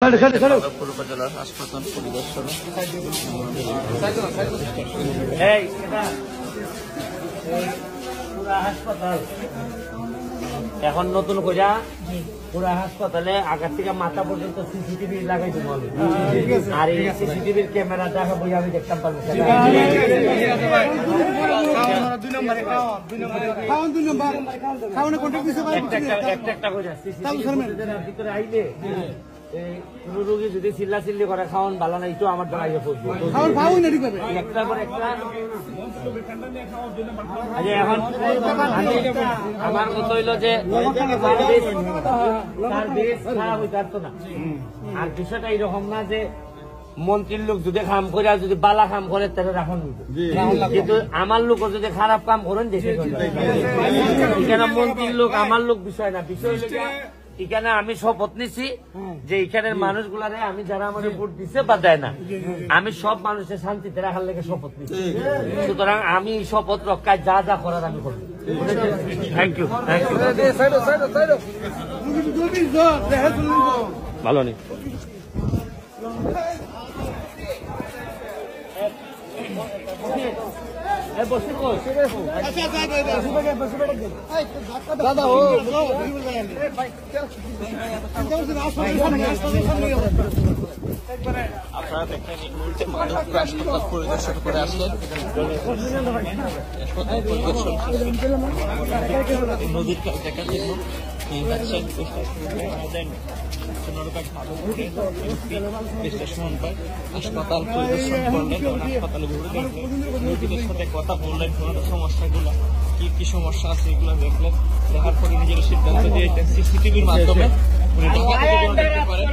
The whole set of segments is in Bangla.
উপজেলার হাসপাতাল পরিদর্শন হাসপাতাল এখন নতুন কইরা পুরা হাসপাতালে আগার থেকে মাথা পর্যন্ত সিসিটিভি লাগাই দেবো আমি। আর এই সিসিটিভির ক্যামেরা দেখাবো আমি দেখতাম পারবো। একটা কইরা সিসিটিভির ভিতরে আইলে কোন রোগী যদি চিল্লা চিল্লি করে খাওয়ান ভালো নাই তো আমার দ্বারা ইয়ে করবো একটার পর একটা। এখন আমার কথা হইল যে খারাপ হইতে পারতো না। আর বিষয়টা এইরকম না যে মন্ত্রীর লোক যদি কাম করে আর যদি বালা কাম করে তাহলে রাখন কিন্তু আমার লোক যদি খারাপ কাম করেন দেখে এখানে মন্ত্রীর লোক আমার লোক বিষয় না। বিষয় হইল এখানে আমি শপথ নিছি যে এখানের মানুষগুলারে আমি যারা আমাদের ভোট দিচ্ছে বা দেয় না আমি সব মানুষের শান্তিতে রাখার লেগে শপথ নিচ্ছি। সুতরাং আমি শপথ রক্ষায় যা যা করার আমি করবো। থ্যাংক ইউ ভালো নেই দাদা আপনারা দেখেন এই মুহূর্তে মাধবপুর হাসপাতাল পরিদর্শন করে আসলেন। নদীর দেখার জন্য হাসপাতাল পরিদর্শন করলেন, হাসপাতালে ঘুরে দেখলেন, রোগীদের সাথে কথা বললেন, সমস্যাগুলো কি কি সমস্যা আছে এগুলো দেখলেন। দেখার পরে নিজের সিদ্ধান্ত দিয়ে সিসিটিভির মাধ্যমে উনি ঢাকা থেকে দেখতে পারেন।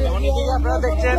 যেমন এদিকে আপনারা দেখছেন